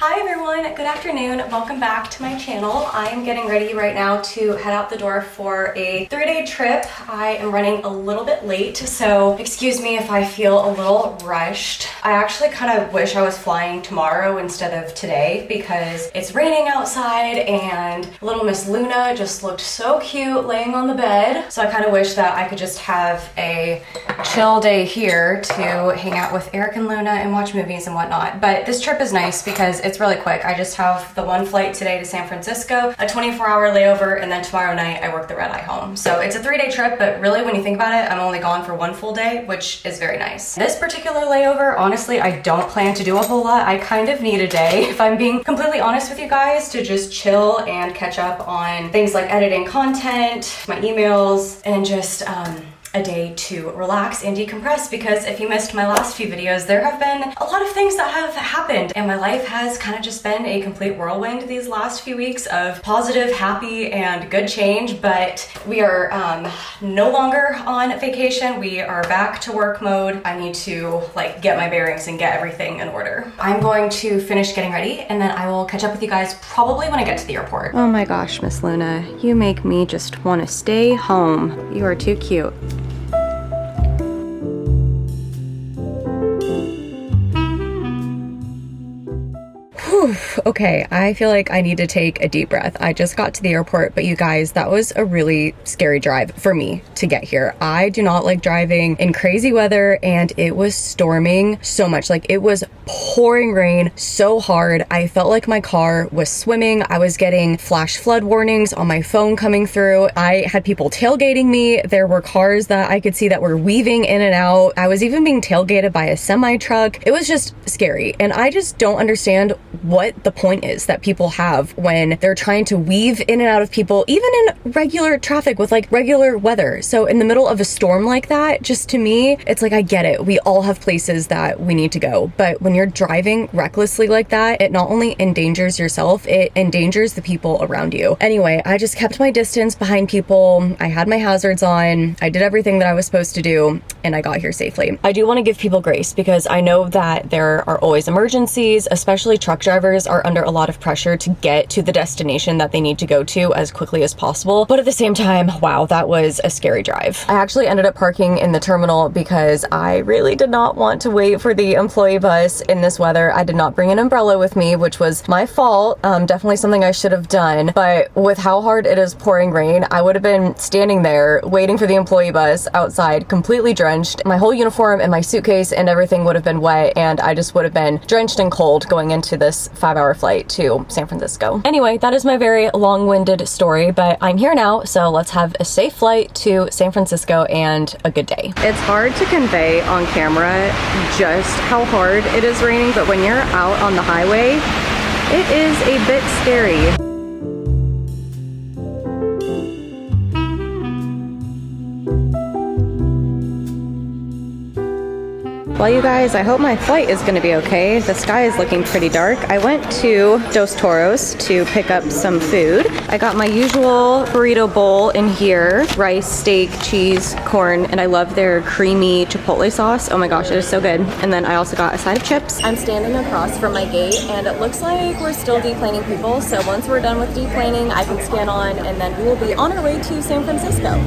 Hi everyone, good afternoon. Welcome back to my channel. I am getting ready right now to head out the door for a 3-day trip. I am running a little bit late, so excuse me if I feel a little rushed. I actually kind of wish I was flying tomorrow instead of today because it's raining outside and little Miss Luna just looked so cute laying on the bed. So I kind of wish that I could just have a chill day here to hang out with Eric and Luna and watch movies and whatnot. But this trip is nice because it's really quick. I just have the one flight today to San Francisco, a 24-hour layover, and then tomorrow night I work the red-eye home. So it's a 3-day trip, but really when you think about it, I'm only gone for one full day, which is very nice. This particular layover, honestly, I don't plan to do a whole lot. I kind of need a day, if I'm being completely honest with you guys, to just chill and catch up on things like editing content, my emails, and just a day to relax and decompress, because if you missed my last few videos, there have been a lot of things that have happened and my life has kind of just been a complete whirlwind these last few weeks of positive, happy, and good change. But we are no longer on vacation. We are back to work mode. I need to get my bearings and get everything in order. I'm going to finish getting ready and then I will catch up with you guys probably when I get to the airport. Oh my gosh, Miss Luna, you make me just want to stay home. You are too cute. Okay, I feel like I need to take a deep breath. I just got to the airport, but you guys, that was a really scary drive for me to get here. I do not like driving in crazy weather, and it was storming so much. It was pouring rain so hard. I felt like my car was swimming. I was getting flash flood warnings on my phone coming through. I had people tailgating me. There were cars that I could see that were weaving in and out. I was even being tailgated by a semi truck. It was just scary, and I just don't understand what the point is that people have when they're trying to weave in and out of people, even in regular traffic with regular weather. So in the middle of a storm like that, just to me, it's I get it. We all have places that we need to go. But when you're driving recklessly like that, it not only endangers yourself, it endangers the people around you. Anyway, I just kept my distance behind people. I had my hazards on. I did everything that I was supposed to do, and I got here safely. I do want to give people grace because I know that there are always emergencies, especially truck drivers are under a lot of pressure to get to the destination that they need to go to as quickly as possible. But at the same time, wow, that was a scary drive. I actually ended up parking in the terminal because I really did not want to wait for the employee bus in this weather. I did not bring an umbrella with me, which was my fault. Definitely something I should have done. But with how hard it is pouring rain, I would have been standing there waiting for the employee bus outside, completely drenched. My whole uniform and my suitcase and everything would have been wet, and I just would have been drenched and cold going into this 5-hour flight to San Francisco. Anyway, that is my very long-winded story, but I'm here now, so let's have a safe flight to San Francisco and a good day. It's hard to convey on camera just how hard it is raining, but when you're out on the highway, it is a bit scary. Well, you guys, I hope my flight is going to be okay. The sky is looking pretty dark. I went to Dos Toros to pick up some food. I got my usual burrito bowl in here. Rice, steak, cheese, corn, and I love their creamy chipotle sauce. Oh my gosh, it is so good. And then I also got a side of chips. I'm standing across from my gate, and it looks like we're still deplaning people. So once we're done with deplaning, I can scan on, and then we will be on our way to San Francisco.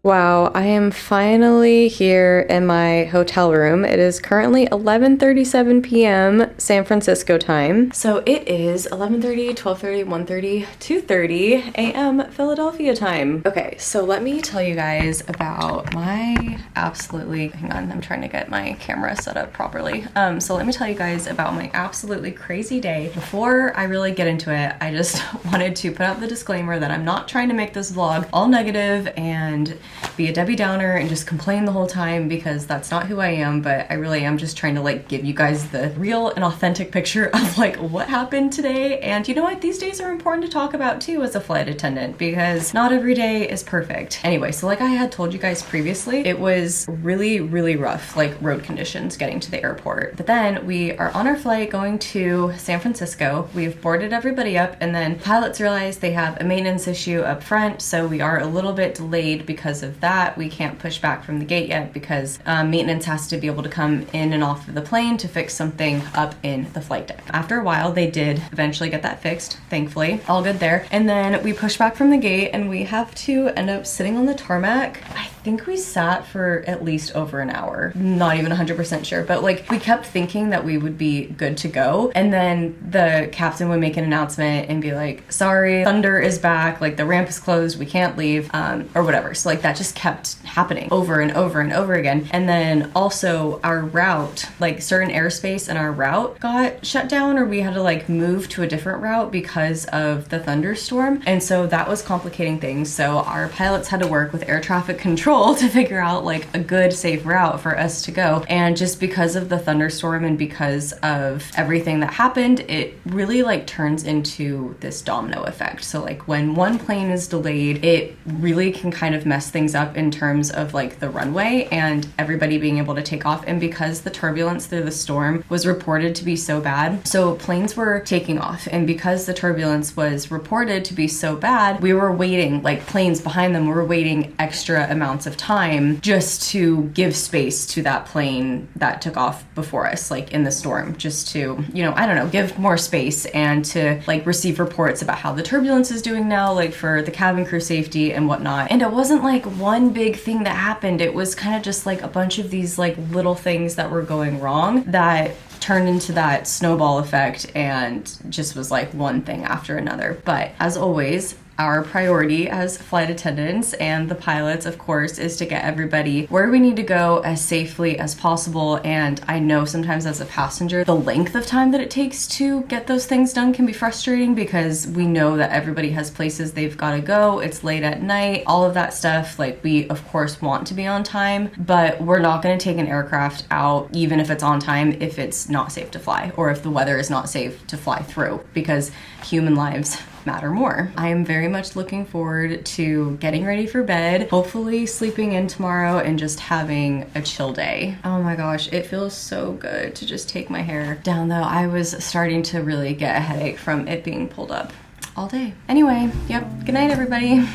Wow, I am finally here in my hotel room. It is currently 11:37 p.m. San Francisco time. So it is 11:30, 12:30, 1:30, 2:30 a.m. Philadelphia time. Okay, so let me tell you guys about my absolutely, hang on, I'm trying to get my camera set up properly. So let me tell you guys about my absolutely crazy day. Before I really get into it, I just wanted to put out the disclaimer that I'm not trying to make this vlog all negative and be a Debbie Downer and just complain the whole time, because that's not who I am. But I really am just trying to give you guys the real and authentic picture of what happened today. And you know what, these days are important to talk about too as a flight attendant, because not every day is perfect. Anyway, so like I had told you guys previously, it was really rough, road conditions getting to the airport. But then we are on our flight going to San Francisco. We've boarded everybody up, and then pilots realize they have a maintenance issue up front, so we are a little bit delayed because of that, we can't push back from the gate yet because maintenance has to be able to come in and off of the plane to fix something up in the flight deck. After a while, they did eventually get that fixed, thankfully. All good there. And then we push back from the gate and we have to end up sitting on the tarmac. I think we sat for at least over an hour. Not even 100% sure, but like we kept thinking that we would be good to go. And then the captain would make an announcement and be like, sorry, thunder is back, like the ramp is closed, we can't leave, or whatever. So like that just kept happening over and over and over again. And then also our route, like certain airspace in our route got shut down, or we had to like move to a different route because of the thunderstorm. And so that was complicating things. So our pilots had to work with air traffic control to figure out like a good, safe route for us to go. And just because of the thunderstorm and because of everything that happened, it really like turns into this domino effect. So like when one plane is delayed, it really can kind of mess things up in terms of like the runway and everybody being able to take off. And because the turbulence through the storm was reported to be so bad, so planes were taking off. And because the turbulence was reported to be so bad, we were waiting, like planes behind them were waiting extra amounts of time just to give space to that plane that took off before us, like in the storm, just to, you know, I don't know, give more space and to like receive reports about how the turbulence is doing now, like for the cabin crew safety and whatnot. And it wasn't like one big thing that happened. It was kind of just like a bunch of these like little things that were going wrong that turned into that snowball effect and just was like one thing after another. But as always, our priority as flight attendants and the pilots, of course, is to get everybody where we need to go as safely as possible. And I know sometimes as a passenger, the length of time that it takes to get those things done can be frustrating because we know that everybody has places they've got to go. It's late at night, all of that stuff. Like we, of course, want to be on time, but we're not going to take an aircraft out, even if it's on time, if it's not safe to fly or if the weather is not safe to fly through, because human lives matter more. I am very much looking forward to getting ready for bed, hopefully sleeping in tomorrow and just having a chill day. Oh my gosh, it feels so good to just take my hair down though. I was starting to really get a headache from it being pulled up all day. Anyway, yep, good night everybody.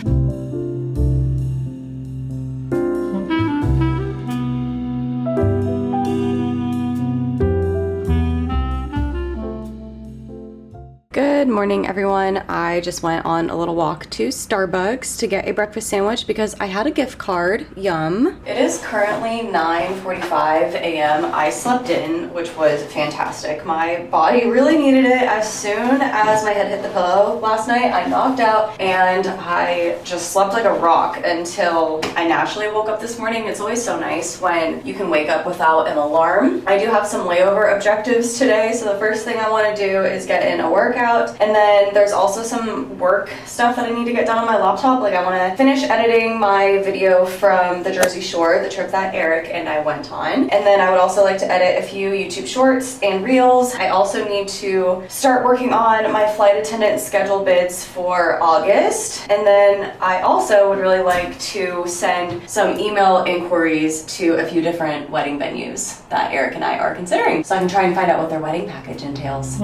Good morning, everyone. I just went on a little walk to Starbucks to get a breakfast sandwich because I had a gift card. Yum. It is currently 9:45 a.m. I slept in, which was fantastic. My body really needed it. As soon as my head hit the pillow last night, I knocked out and I just slept like a rock until I naturally woke up this morning. It's always so nice when you can wake up without an alarm. I do have some layover objectives today, so the first thing I want to do is get in a workout. And then there's also some work stuff that I need to get done on my laptop. Like I want to finish editing my video from the Jersey Shore, the trip that Eric and I went on. And then I would also like to edit a few YouTube shorts and reels. I also need to start working on my flight attendant schedule bids for August. And then I also would really like to send some email inquiries to a few different wedding venues that Eric and I are considering, so I can try and find out what their wedding package entails.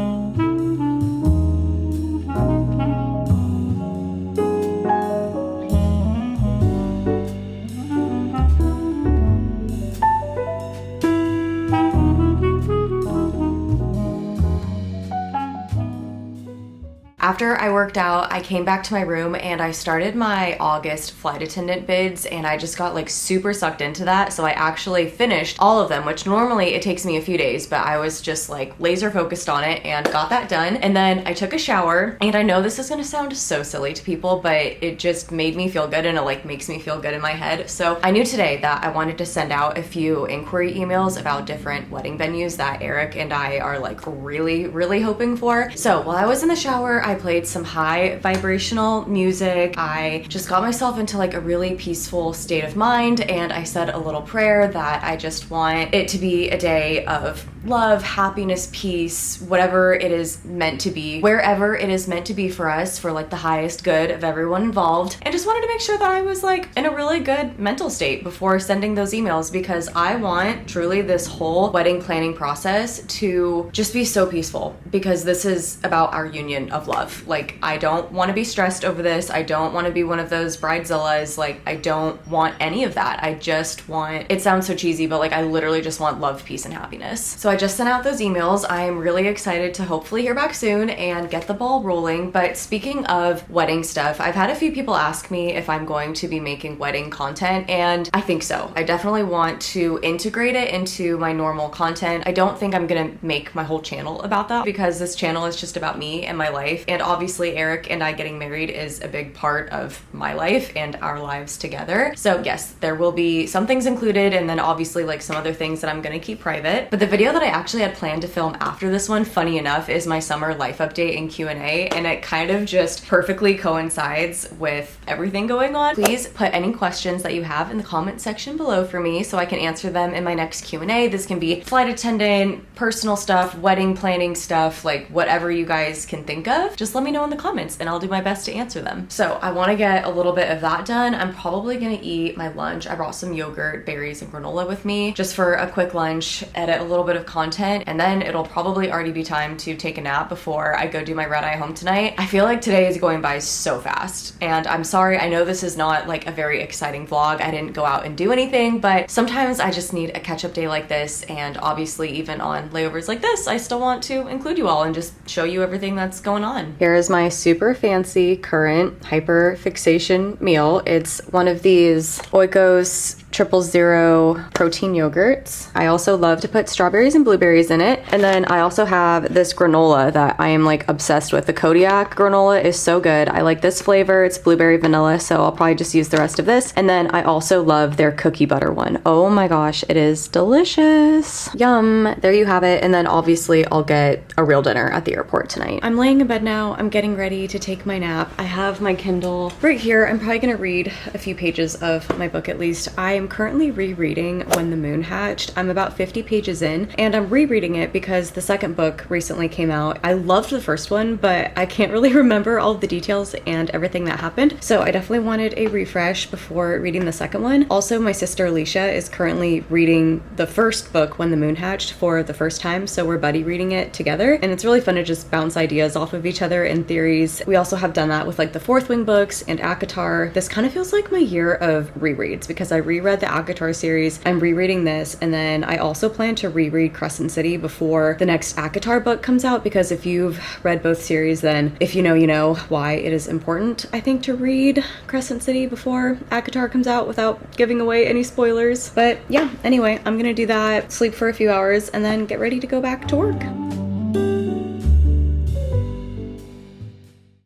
After I worked out, I came back to my room and I started my August flight attendant bids, and I just got like super sucked into that. So I actually finished all of them, which normally it takes me a few days, but I was just like laser focused on it and got that done. And then I took a shower, and I know this is gonna sound so silly to people, but it just made me feel good, and it like makes me feel good in my head. So I knew today that I wanted to send out a few inquiry emails about different wedding venues that Eric and I are like really hoping for. So while I was in the shower, I played some high vibrational music. I just got myself into like a really peaceful state of mind, and I said a little prayer that I just want it to be a day of love, happiness, peace, whatever it is meant to be, wherever it is meant to be for us, for like the highest good of everyone involved. And just wanted to make sure that I was like in a really good mental state before sending those emails, because I want truly this whole wedding planning process to just be so peaceful, because this is about our union of love. of like, I don't want to be stressed over this. I don't want to be one of those bridezillas. Like, I don't want any of that. I just want, it sounds so cheesy, but like, I literally just want love, peace, and happiness. So I just sent out those emails. I'm really excited to hopefully hear back soon and get the ball rolling. But speaking of wedding stuff, I've had a few people ask me if I'm going to be making wedding content, and I think so. I definitely want to integrate it into my normal content. I don't think I'm gonna make my whole channel about that, because this channel is just about me and my life. And obviously Eric and I getting married is a big part of my life and our lives together. So yes, there will be some things included, and then obviously like some other things that I'm gonna keep private. But the video that I actually had planned to film after this one, funny enough, is my summer life update and Q&A, and it kind of just perfectly coincides with everything going on. Please put any questions that you have in the comment section below for me so I can answer them in my next Q&A. This can be flight attendant, personal stuff, wedding planning stuff, like whatever you guys can think of. Just let me know in the comments and I'll do my best to answer them. So I want to get a little bit of that done. I'm probably gonna eat my lunch. I brought some yogurt, berries, and granola with me just for a quick lunch, edit a little bit of content, and then it'll probably already be time to take a nap before I go do my red-eye home tonight. I feel like today is going by so fast, and I'm sorry, I know this is not like a very exciting vlog. I didn't go out and do anything, but sometimes I just need a catch-up day like this, and obviously even on layovers like this, I still want to include you all and just show you everything that's going on. Here is my super fancy current hyper fixation meal. It's one of these Oikos 000 protein yogurts. I also love to put strawberries and blueberries in it. And then I also have this granola that I am like obsessed with. The Kodiak granola is so good. I like this flavor. It's blueberry vanilla, so I'll probably just use the rest of this. And then I also love their cookie butter one. Oh my gosh, it is delicious. Yum. There you have it. And then obviously I'll get a real dinner at the airport tonight. I'm laying in bed now. I'm getting ready to take my nap. I have my Kindle right here. I'm probably gonna read a few pages of my book at least. I'm currently rereading When the Moon Hatched. I'm about 50 pages in, and I'm rereading it because the second book recently came out. I loved the first one, but I can't really remember all of the details and everything that happened, so I definitely wanted a refresh before reading the second one. Also, my sister Alicia is currently reading the first book, When the Moon Hatched, for the first time, so we're buddy reading it together, and it's really fun to just bounce ideas off of each other and theories. We also have done that with like the Fourth Wing books and ACOTAR. This kind of feels like my year of rereads because I reread the ACOTAR series, I'm rereading this, and then I also plan to reread Crescent City before the next ACOTAR book comes out, because if you've read both series, then if you know, you know why it is important, I think, to read Crescent City before ACOTAR comes out without giving away any spoilers. But yeah, anyway, I'm gonna do that, sleep for a few hours, and then get ready to go back to work.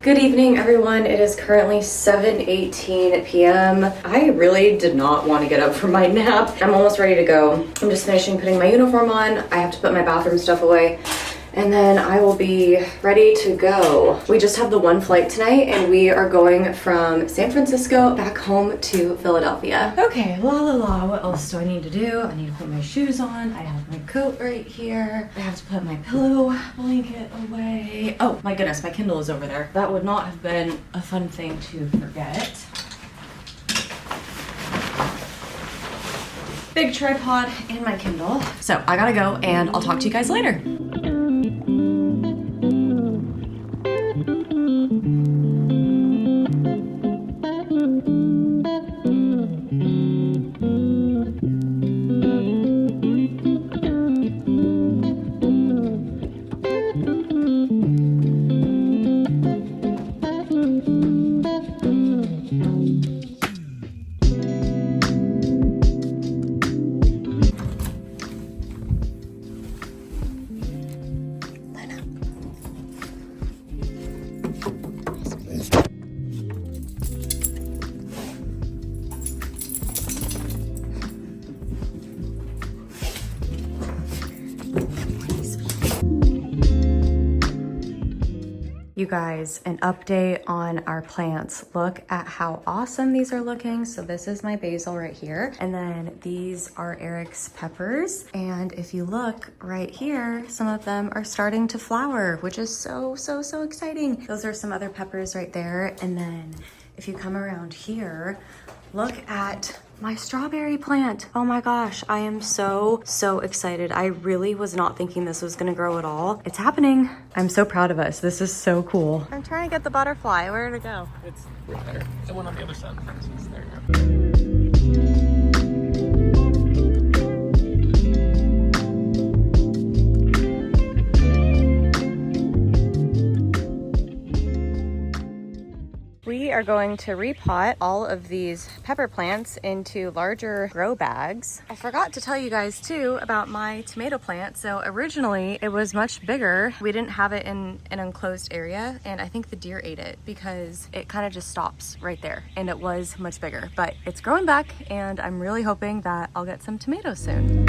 Good evening, everyone. It is currently 7:18 p.m. I really did not want to get up from my nap. I'm almost ready to go. I'm just finishing putting my uniform on. I have to put my bathroom stuff away, and then I will be ready to go. We just have the one flight tonight, and we are going from San Francisco back home to Philadelphia. Okay, what else do I need to do? I need to put my shoes on. I have my coat right here. I have to put my pillow blanket away. Oh my goodness, my Kindle is over there. That would not have been a fun thing to forget. Big tripod and my Kindle. So I gotta go, and I'll talk to you guys later. You guys, an update on our plants. Look at how awesome these are looking. So this is my basil right here. And then these are Eric's peppers. And if you look right here, some of them are starting to flower, which is so exciting. Those are some other peppers right there. And then if you come around here, look at My strawberry plant. Oh my gosh, I am so excited. I really was not thinking this was gonna grow at all. It's happening. I'm so proud of us. This is so cool. I'm trying to get the butterfly. Where did it go? It's right there. The one on the other side of the fence. There you go. We are going to repot all of these pepper plants into larger grow bags. I forgot to tell you guys too about my tomato plant. So originally it was much bigger. We didn't have it in an enclosed area, and I think the deer ate it because it kind of just stops right there, and it was much bigger, but it's growing back and I'm really hoping that I'll get some tomatoes soon.